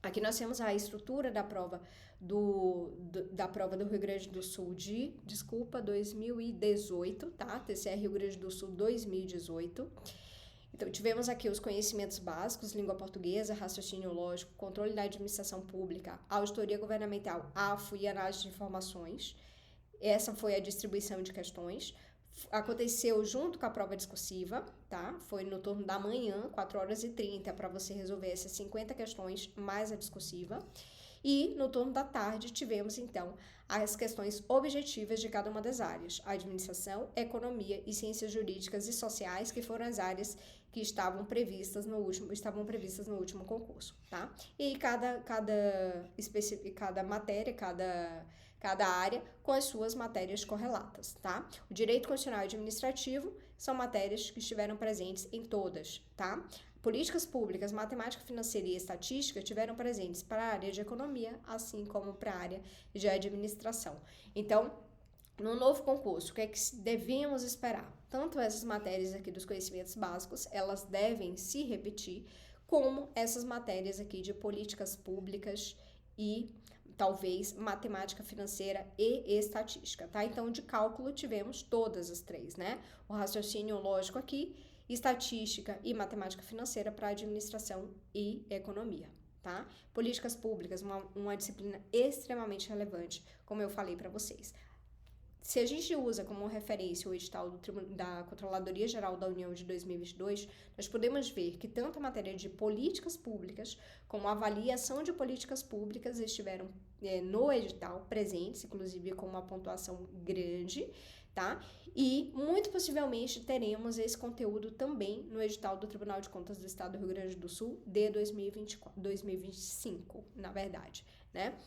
Aqui nós temos a estrutura da prova do Rio Grande do Sul 2018, tá? TCE Rio Grande do Sul 2018. Então, tivemos aqui os conhecimentos básicos, língua portuguesa, raciocínio lógico, controle da administração pública, auditoria governamental, AFO e análise de informações. Essa foi a distribuição de questões. Aconteceu junto com a prova discursiva, tá? Foi no turno da manhã, 4h30, para você resolver essas 50 questões mais a discursiva. E no turno da tarde tivemos, então, as questões objetivas de cada uma das áreas: administração, economia e ciências jurídicas e sociais, que foram as áreas que estavam previstas no último concurso, tá? E cada matéria, cada área com as suas matérias correlatas, tá? O direito constitucional e administrativo são matérias que estiveram presentes em todas, tá? Políticas públicas, matemática financeira e estatística tiveram presentes para a área de economia, assim como para a área de administração. Então, no novo concurso, o que é que devemos esperar? Tanto essas matérias aqui dos conhecimentos básicos, elas devem se repetir, como essas matérias aqui de políticas públicas e talvez matemática financeira e estatística, tá? Então, de cálculo tivemos todas as três, né? O raciocínio lógico aqui, estatística e matemática financeira para administração e economia, tá? Políticas públicas, uma disciplina extremamente relevante, como eu falei para vocês. Se a gente usa como referência o edital da Controladoria Geral da União de 2022, nós podemos ver que tanto a matéria de políticas públicas como a avaliação de políticas públicas estiveram no edital presentes, inclusive com uma pontuação grande, tá? E muito possivelmente teremos esse conteúdo também no edital do Tribunal de Contas do Estado do Rio Grande do Sul de 2025, na verdade, né?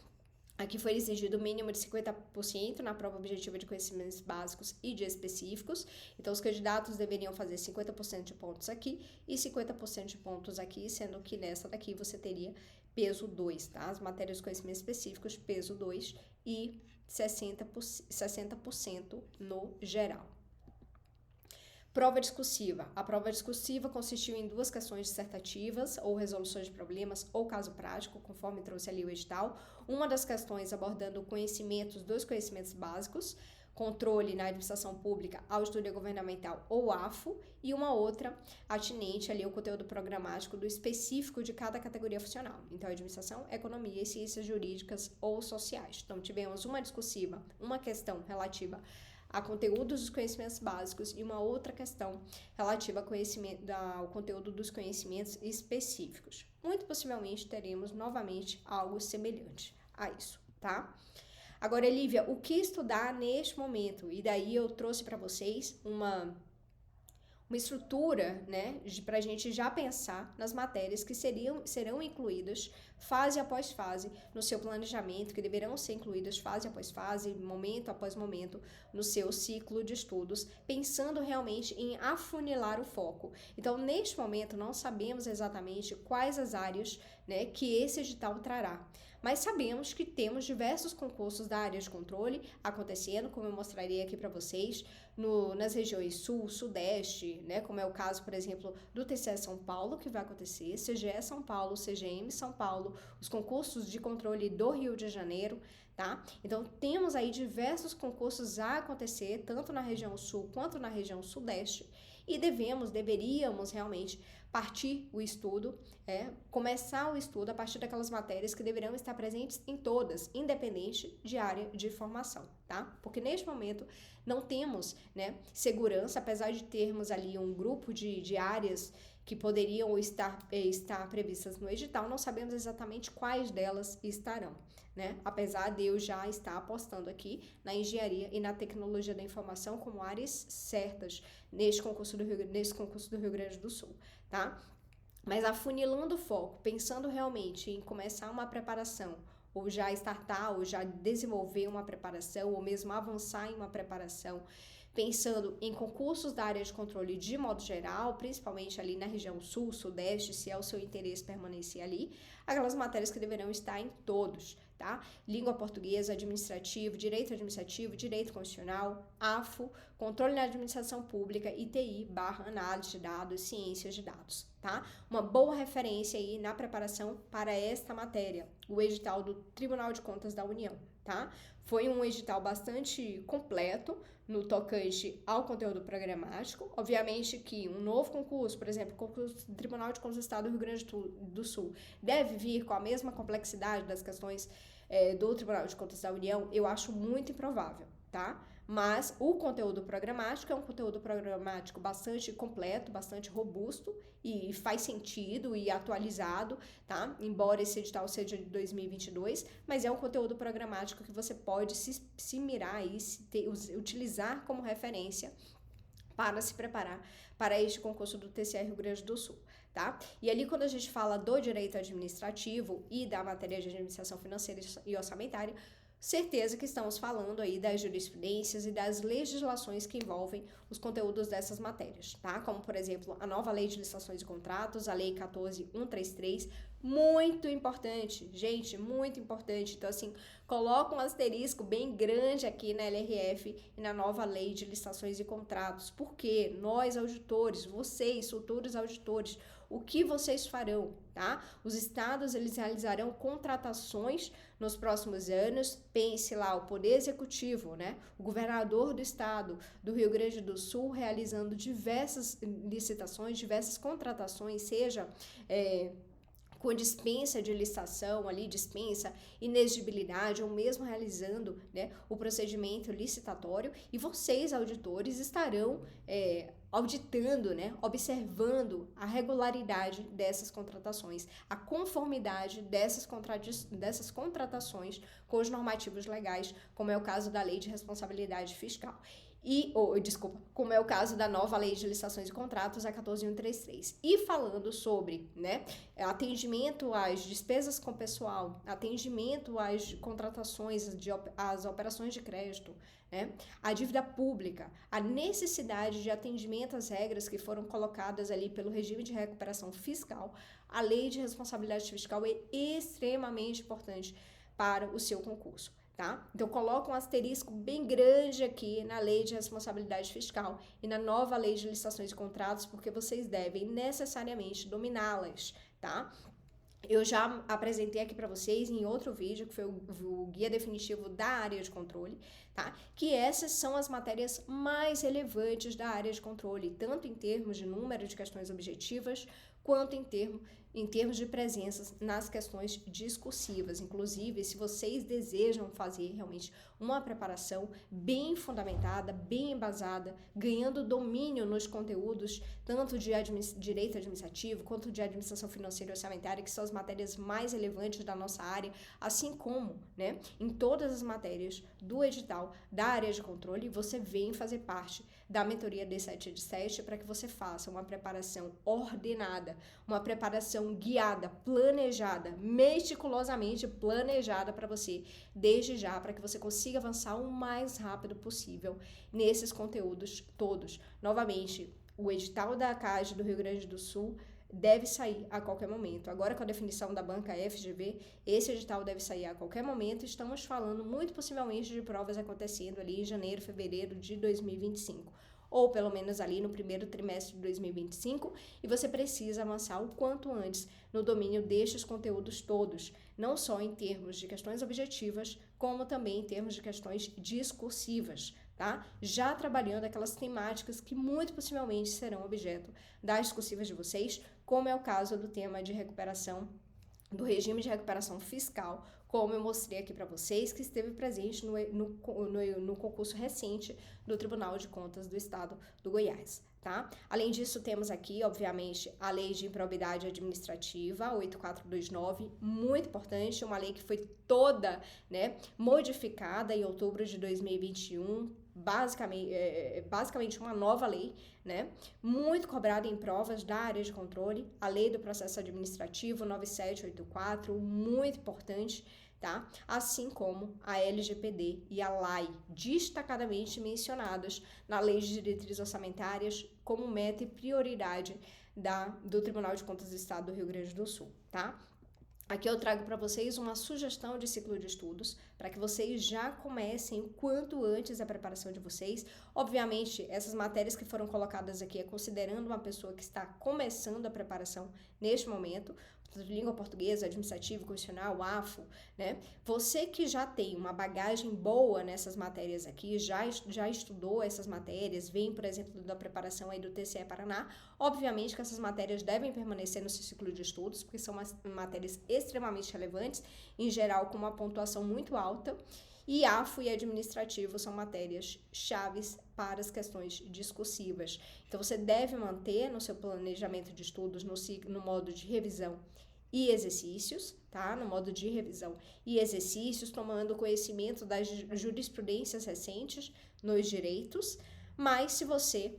Aqui foi exigido o mínimo de 50% na prova objetiva de conhecimentos básicos e de específicos. Então, os candidatos deveriam fazer 50% de pontos aqui e 50% de pontos aqui, sendo que nessa daqui você teria peso 2, tá? As matérias de conhecimentos específicos, peso 2 e 60% no geral. Prova discursiva. A prova discursiva consistiu em 2 questões dissertativas, ou resoluções de problemas, ou caso prático, conforme trouxe ali o edital. Uma das questões abordando dos conhecimentos básicos, controle na administração pública, auditoria governamental ou AFO, e uma outra atinente ali ao conteúdo programático do específico de cada categoria funcional. Então, administração, economia e ciências jurídicas ou sociais. Então, tivemos uma discursiva, uma questão relativa a conteúdos dos conhecimentos básicos e uma outra questão relativa ao conteúdo dos conhecimentos específicos. Muito possivelmente teremos novamente algo semelhante a isso, tá? Agora, Elívia, o que estudar neste momento? E daí eu trouxe para vocês uma estrutura, né, para a gente já pensar nas matérias que serão incluídas fase após fase no seu planejamento, que deverão ser incluídas fase após fase, momento após momento no seu ciclo de estudos, pensando realmente em afunilar o foco. Então, neste momento, não sabemos exatamente quais as áreas, né, que esse edital trará, mas sabemos que temos diversos concursos da área de controle acontecendo, como eu mostraria aqui para vocês, nas regiões Sul, Sudeste, né, como é o caso, por exemplo, do TCE São Paulo, que vai acontecer, CGE São Paulo, CGM São Paulo, os concursos de controle do Rio de Janeiro, tá? Então, temos aí diversos concursos a acontecer, tanto na região Sul quanto na região Sudeste, e deveríamos realmente partir o estudo, começar o estudo a partir daquelas matérias que deverão estar presentes em todas, independente de área de formação, tá? Porque neste momento não temos, né, segurança, apesar de termos ali um grupo de áreas que poderiam estar previstas no edital, não sabemos exatamente quais delas estarão, né? Apesar de eu já estar apostando aqui na engenharia e na tecnologia da informação como áreas certas nesse concurso do Rio Grande do Sul, tá? Mas afunilando o foco, pensando realmente em começar uma preparação, ou já startar, ou já desenvolver uma preparação, ou mesmo avançar em uma preparação, pensando em concursos da área de controle de modo geral, principalmente ali na região Sul, Sudeste, se é o seu interesse permanecer ali, aquelas matérias que deverão estar em todos, tá? Língua portuguesa, direito administrativo, direito constitucional, AFO, controle na administração pública e TI/análise de dados, ciências de dados, tá? Uma boa referência aí na preparação para esta matéria, o edital do Tribunal de Contas da União, tá? Foi um edital bastante completo no tocante ao conteúdo programático. Obviamente que um novo concurso, por exemplo, o concurso do Tribunal de Contas do Estado do Rio Grande do Sul, deve vir com a mesma complexidade das questões do Tribunal de Contas da União, eu acho muito improvável, tá? Mas o conteúdo programático é um conteúdo programático bastante completo, bastante robusto e faz sentido e atualizado, tá? Embora esse edital seja de 2022, mas é um conteúdo programático que você pode se mirar e utilizar como referência para se preparar para este concurso do TCE Rio Grande do Sul, tá? E ali quando a gente fala do direito administrativo e da matéria de administração financeira e orçamentária, certeza que estamos falando aí das jurisprudências e das legislações que envolvem os conteúdos dessas matérias, tá? Como, por exemplo, a nova Lei de Licitações e Contratos, a Lei 14.133, muito importante, gente, muito importante. Então, assim, coloca um asterisco bem grande aqui na LRF e na nova Lei de Licitações e Contratos, porque nós, auditores, vocês, futuros auditores, o que vocês farão, tá? Os estados, eles realizarão contratações nos próximos anos. Pense lá, o Poder Executivo, né? O governador do estado do Rio Grande do Sul realizando diversas licitações, diversas contratações, seja com dispensa de licitação ali, dispensa, inexigibilidade, ou mesmo realizando, né, o procedimento licitatório, e vocês, auditores, estarão auditando, né, observando a regularidade dessas contratações, a conformidade dessas contratações com os normativos legais, como é o caso da Lei de Responsabilidade Fiscal. Como é o caso da nova Lei de Licitações e Contratos, a 14.133. E falando sobre, né, atendimento às despesas com pessoal, atendimento às contratações, às operações de crédito, né, a dívida pública, a necessidade de atendimento às regras que foram colocadas ali pelo regime de recuperação fiscal, a Lei de Responsabilidade Fiscal é extremamente importante para o seu concurso. Tá? Então, coloca um asterisco bem grande aqui na Lei de Responsabilidade Fiscal e na nova Lei de Licitações e Contratos, porque vocês devem necessariamente dominá-las, tá? Eu já apresentei aqui para vocês em outro vídeo, que foi o guia definitivo da área de controle, tá? Que essas são as matérias mais relevantes da área de controle, tanto em termos de número de questões objetivas, quanto em termos de presenças nas questões discursivas. Inclusive, se vocês desejam fazer realmente uma preparação bem fundamentada, bem embasada, ganhando domínio nos conteúdos, tanto de direito administrativo, quanto de administração financeira e orçamentária, que são as matérias mais relevantes da nossa área, assim como, né, em todas as matérias do edital da área de controle, você vem fazer parte da mentoria D7 de 7 para que você faça uma preparação ordenada, uma preparação guiada, planejada, meticulosamente planejada para você, desde já, para que você consiga avançar o mais rápido possível nesses conteúdos todos. Novamente, o edital da CAGE do Rio Grande do Sul deve sair a qualquer momento. Agora, com a definição da banca FGV, esse edital deve sair a qualquer momento. Estamos falando muito possivelmente de provas acontecendo ali em janeiro, fevereiro de 2025. Ou pelo menos ali no primeiro trimestre de 2025, e você precisa avançar o quanto antes no domínio destes conteúdos todos, não só em termos de questões objetivas, como também em termos de questões discursivas, tá? Já trabalhando aquelas temáticas que muito possivelmente serão objeto das discursivas de vocês, como é o caso do tema de recuperação, do regime de recuperação fiscal, como eu mostrei aqui para vocês, que esteve presente no concurso recente do Tribunal de Contas do Estado do Goiás, tá? Além disso, temos aqui, obviamente, a Lei de Improbidade Administrativa, 8429, muito importante, uma lei que foi toda, né, modificada em outubro de 2021, basicamente uma nova lei, né, muito cobrada em provas da área de controle, a Lei do Processo Administrativo 9784, muito importante, tá? Assim como a LGPD e a LAI, destacadamente mencionadas na Lei de Diretrizes Orçamentárias como meta e prioridade do Tribunal de Contas do Estado do Rio Grande do Sul, tá? Aqui eu trago para vocês uma sugestão de ciclo de estudos, para que vocês já comecem o quanto antes a preparação de vocês. Obviamente, essas matérias que foram colocadas aqui é considerando uma pessoa que está começando a preparação neste momento, língua portuguesa, administrativo, constitucional, AFO, né? Você que já tem uma bagagem boa nessas matérias aqui, já estudou essas matérias, vem, por exemplo, da preparação aí do TCE Paraná, obviamente que essas matérias devem permanecer no seu ciclo de estudos, porque são matérias extremamente relevantes, em geral com uma pontuação muito alta, e AFO e administrativo são matérias chaves para as questões discursivas. Então, você deve manter no seu planejamento de estudos, no modo de revisão e exercícios, tá? No modo de revisão e exercícios, tomando conhecimento das jurisprudências recentes nos direitos, mas se você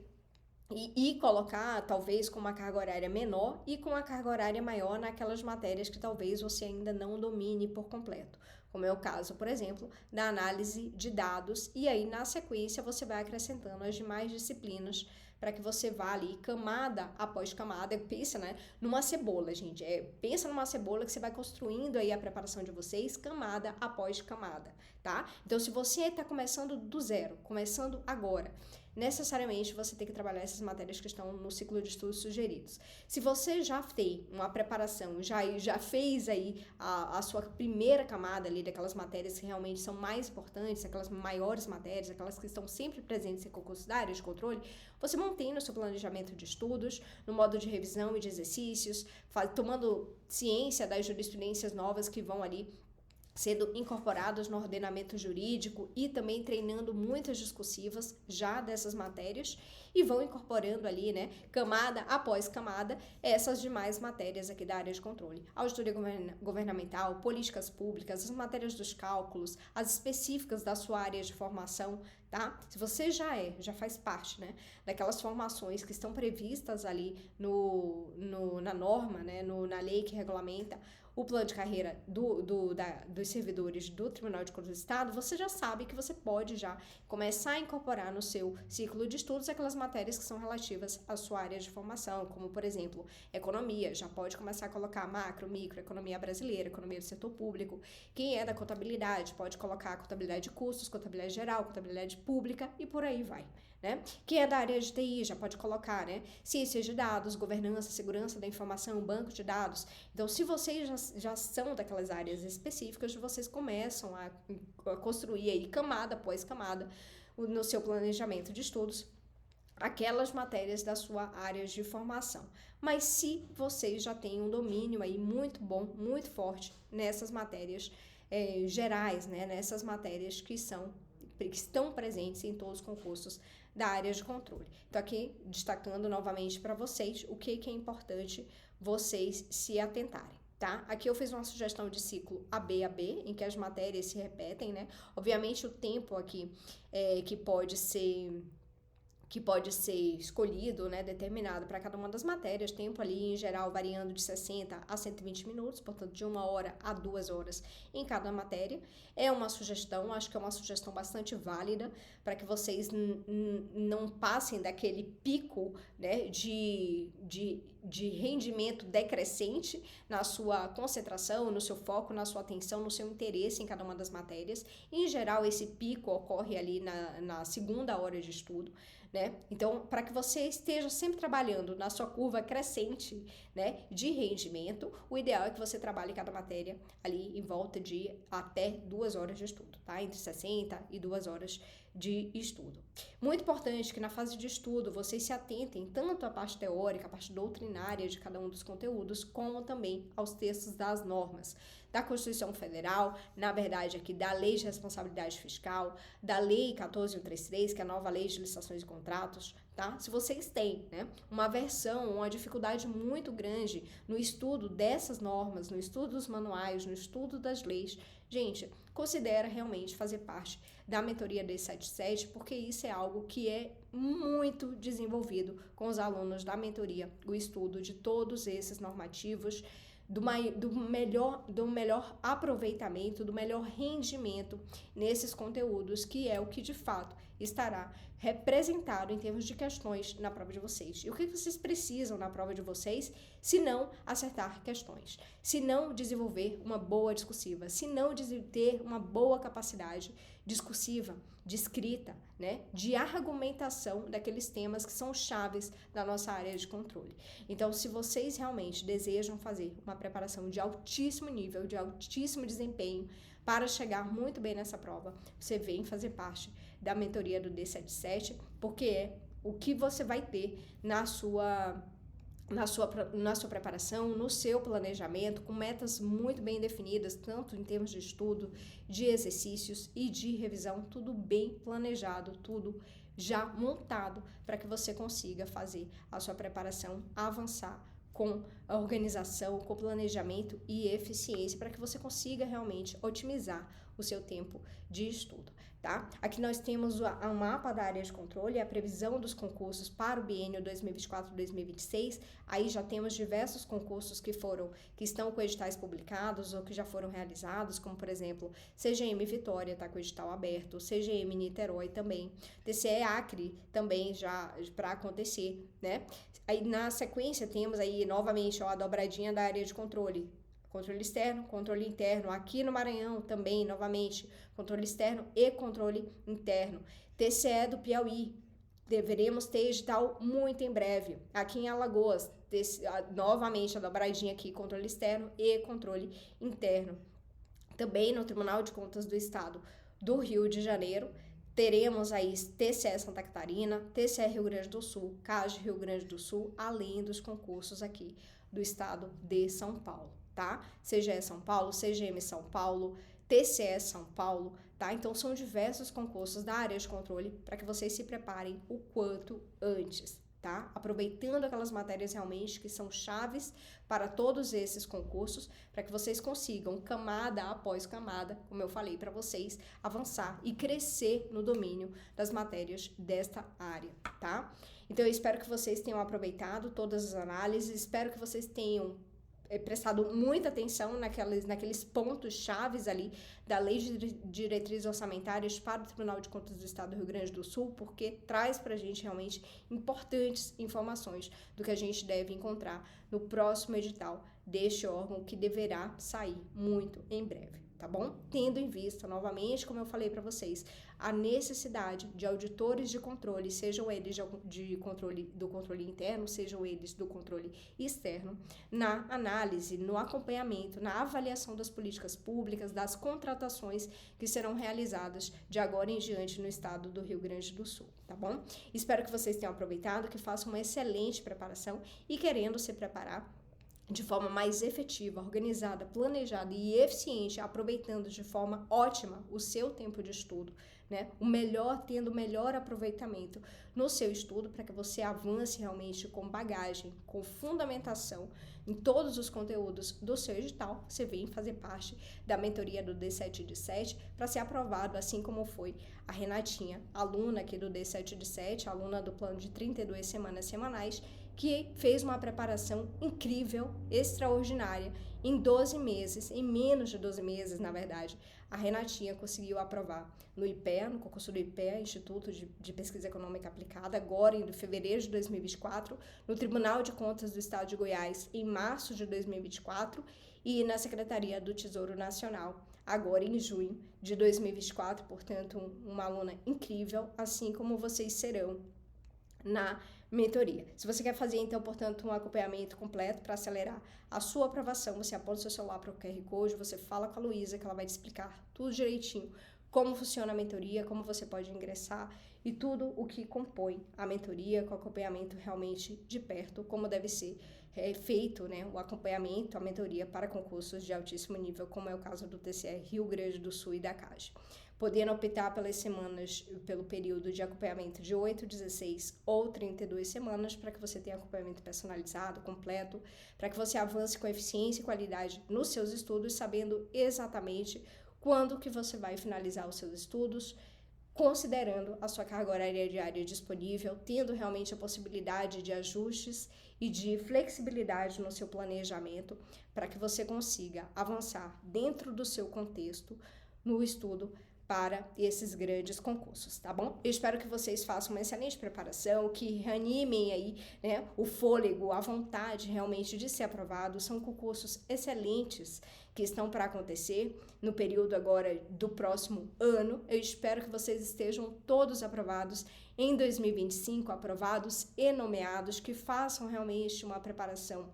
e colocar, talvez, com uma carga horária menor e com uma carga horária maior naquelas matérias que talvez você ainda não domine por completo, como é o caso, por exemplo, da análise de dados, e aí, na sequência, você vai acrescentando as demais disciplinas para que você vá ali camada após camada. Pensa, né, numa cebola, gente. Pensa numa cebola que você vai construindo aí a preparação de vocês, camada após camada, tá? Então, se você está começando do zero, começando agora, necessariamente você tem que trabalhar essas matérias que estão no ciclo de estudos sugeridos. Se você já tem uma preparação, já fez aí a sua primeira camada ali daquelas matérias que realmente são mais importantes, aquelas maiores matérias, aquelas que estão sempre presentes em concursos da área de controle, você mantém no seu planejamento de estudos, no modo de revisão e de exercícios, tomando ciência das jurisprudências novas que vão ali sendo incorporados no ordenamento jurídico e também treinando muitas discursivas já dessas matérias e vão incorporando ali, né, camada após camada, essas demais matérias aqui da área de controle. Auditoria governamental, políticas públicas, as matérias dos cálculos, as específicas da sua área de formação, tá? Se você já faz parte, né, daquelas formações que estão previstas ali na norma, né, na lei que regulamenta o plano de carreira dos servidores do Tribunal de Contas do Estado, você já sabe que você pode já começar a incorporar no seu ciclo de estudos aquelas matérias que são relativas à sua área de formação, como, por exemplo, economia, já pode começar a colocar macro, micro, economia brasileira, economia do setor público. Quem é da contabilidade pode colocar contabilidade de custos, contabilidade geral, contabilidade pública e por aí vai, né? Quem é da área de TI já pode colocar, né, ciências de dados, governança, segurança da informação, banco de dados. Então, se vocês já são daquelas áreas específicas, vocês começam a construir aí camada após camada no seu planejamento de estudos aquelas matérias da sua área de formação. Mas se vocês já têm um domínio aí muito bom, muito forte nessas matérias gerais, né, nessas matérias que estão presentes em todos os concursos da área de controle. Então, aqui, destacando novamente para vocês o que é importante vocês se atentarem, tá? Aqui eu fiz uma sugestão de ciclo AB, em que as matérias se repetem, né? Obviamente, o tempo aqui que pode ser escolhido, né, determinado para cada uma das matérias, tempo ali em geral variando de 60 a 120 minutos, portanto de 1 hora a 2 horas em cada matéria. É uma sugestão, acho que é uma sugestão bastante válida para que vocês não passem daquele pico, né, de rendimento decrescente na sua concentração, no seu foco, na sua atenção, no seu interesse em cada uma das matérias. Em geral, esse pico ocorre ali na segunda hora de estudo, né? Então, para que você esteja sempre trabalhando na sua curva crescente, né, de rendimento, o ideal é que você trabalhe cada matéria ali em volta de até 2 horas de estudo, tá? Entre 60 e 2 horas de estudo. Muito importante que na fase de estudo vocês se atentem tanto à parte teórica, à parte doutrinária de cada um dos conteúdos, como também aos textos das normas da Constituição Federal, na verdade aqui da Lei de Responsabilidade Fiscal, da Lei 14.133, que é a nova Lei de Licitações e Contratos, tá? Se vocês têm, né, uma versão, uma dificuldade muito grande no estudo dessas normas, no estudo dos manuais, no estudo das leis, gente, considera realmente fazer parte da mentoria D77, porque isso é algo que é muito desenvolvido com os alunos da mentoria, o estudo de todos esses normativos do melhor aproveitamento, do melhor rendimento nesses conteúdos, que é o que de fato estará representado em termos de questões na prova de vocês. E o que vocês precisam na prova de vocês, se não acertar questões, se não desenvolver uma boa discursiva, se não ter uma boa capacidade discursiva, de escrita, né, de argumentação daqueles temas que são chaves da nossa área de controle. Então, se vocês realmente desejam fazer uma preparação de altíssimo nível, de altíssimo desempenho, para chegar muito bem nessa prova, você vem fazer parte da mentoria do D77, porque é o que você vai ter na sua preparação, no seu planejamento, com metas muito bem definidas, tanto em termos de estudo, de exercícios e de revisão, tudo bem planejado, tudo já montado para que você consiga fazer a sua preparação avançar com a organização, com planejamento e eficiência, para que você consiga realmente otimizar o seu tempo de estudo, tá? Aqui nós temos o mapa da área de controle, a previsão dos concursos para o biênio 2024-2026. Aí já temos diversos concursos que estão com editais publicados ou que já foram realizados, como por exemplo, CGM Vitória está com edital aberto, CGM Niterói também, TCE Acre também já para acontecer, né? Aí na sequência temos aí novamente a dobradinha da área de controle. Controle externo, controle interno. Aqui no Maranhão também, novamente, controle externo e controle interno. TCE do Piauí, deveremos ter edital muito em breve. Aqui em Alagoas, novamente a dobradinha aqui, controle externo e controle interno. Também no Tribunal de Contas do Estado do Rio de Janeiro, teremos aí TCE Santa Catarina, TCE Rio Grande do Sul, CAGE Rio Grande do Sul, além dos concursos aqui do estado de São Paulo, tá? CGE São Paulo, CGM São Paulo, TCE São Paulo, tá? Então, são diversos concursos da área de controle para que vocês se preparem o quanto antes, tá? Aproveitando aquelas matérias realmente que são chaves para todos esses concursos, para que vocês consigam, camada após camada, como eu falei para vocês, avançar e crescer no domínio das matérias desta área, tá? Então, eu espero que vocês tenham aproveitado todas as análises, espero que vocês tenham prestado muita atenção naqueles pontos chaves ali da Lei de Diretrizes Orçamentárias para o Tribunal de Contas do Estado do Rio Grande do Sul, porque traz para a gente realmente importantes informações do que a gente deve encontrar no próximo edital deste órgão, que deverá sair muito em breve, tá bom? Tendo em vista, novamente, como eu falei para vocês, a necessidade de auditores de controle, sejam eles do controle interno, sejam eles do controle externo, na análise, no acompanhamento, na avaliação das políticas públicas, das contratações que serão realizadas de agora em diante no estado do Rio Grande do Sul, tá bom? Espero que vocês tenham aproveitado, que façam uma excelente preparação e, querendo se preparar de forma mais efetiva, organizada, planejada e eficiente, aproveitando de forma ótima o seu tempo de estudo, né? Tendo o melhor aproveitamento no seu estudo, para que você avance realmente com bagagem, com fundamentação em todos os conteúdos do seu edital. Você vem fazer parte da mentoria do D7 para ser aprovado, assim como foi a Renatinha, aluna aqui do D7, aluna do plano de 32 semanas semanais, que fez uma preparação incrível, extraordinária, em 12 meses, em menos de 12 meses, na verdade. A Renatinha conseguiu aprovar no IPEA, no concurso do IPEA, Instituto de Pesquisa Econômica Aplicada, agora em fevereiro de 2024, no Tribunal de Contas do Estado de Goiás, em março de 2024, e na Secretaria do Tesouro Nacional, agora em junho de 2024, portanto, uma aluna incrível, assim como vocês serão na mentoria. Se você quer fazer, então, portanto, um acompanhamento completo para acelerar a sua aprovação, você aponta o seu celular para o QR Code, você fala com a Luísa, que ela vai te explicar tudo direitinho, como funciona a mentoria, como você pode ingressar e tudo o que compõe a mentoria, com acompanhamento realmente de perto, como deve ser feito, né, o acompanhamento, a mentoria para concursos de altíssimo nível, como é o caso do TCE Rio Grande do Sul e da CAGE. Podendo optar pelas semanas, pelo período de acompanhamento de 8, 16 ou 32 semanas, para que você tenha acompanhamento personalizado, completo, para que você avance com eficiência e qualidade nos seus estudos, sabendo exatamente quando que você vai finalizar os seus estudos, considerando a sua carga horária diária disponível, tendo realmente a possibilidade de ajustes e de flexibilidade no seu planejamento para que você consiga avançar dentro do seu contexto no estudo para esses grandes concursos, tá bom? Eu espero que vocês façam uma excelente preparação, que reanimem aí, né, o fôlego, a vontade realmente de ser aprovado. São concursos excelentes que estão para acontecer no período agora do próximo ano. Eu espero que vocês estejam todos aprovados em 2025, aprovados e nomeados, que façam realmente uma preparação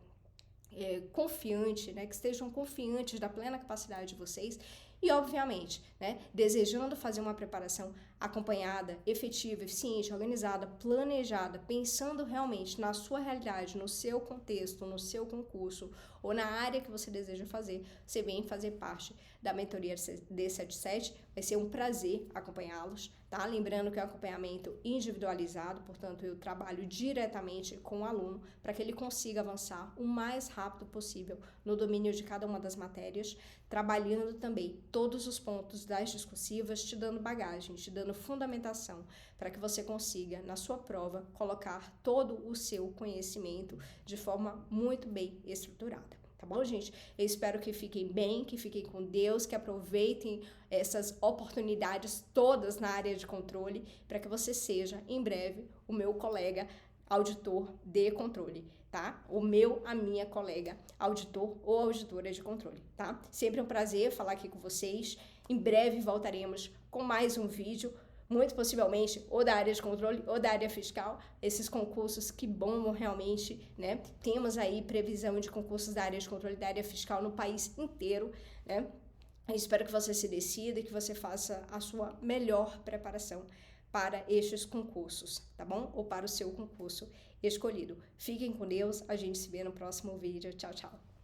confiante, né, que estejam confiantes da plena capacidade de vocês e, obviamente, né, desejando fazer uma preparação acompanhada, efetiva, eficiente, organizada, planejada, pensando realmente na sua realidade, no seu contexto, no seu concurso ou na área que você deseja fazer, você vem fazer parte da mentoria D77, vai ser um prazer acompanhá-los, tá? Lembrando que é um acompanhamento individualizado, portanto, eu trabalho diretamente com o aluno para que ele consiga avançar o mais rápido possível no domínio de cada uma das matérias, trabalhando também todos os pontos das discursivas, te dando bagagem, te dando fundamentação para que você consiga, na sua prova, colocar todo o seu conhecimento de forma muito bem estruturada. Tá bom, gente? Eu espero que fiquem bem, que fiquem com Deus, que aproveitem essas oportunidades todas na área de controle para que você seja, em breve, o meu colega auditor de controle, tá? A minha colega auditor ou auditora de controle, tá? Sempre um prazer falar aqui com vocês. Em breve voltaremos com mais um vídeo, muito possivelmente ou da área de controle ou da área fiscal, esses concursos que bombam realmente, né? Temos aí previsão de concursos da área de controle e da área fiscal no país inteiro, né? Eu espero que você se decida e que você faça a sua melhor preparação para estes concursos, tá bom? Ou para o seu concurso escolhido. Fiquem com Deus, a gente se vê no próximo vídeo. Tchau, tchau.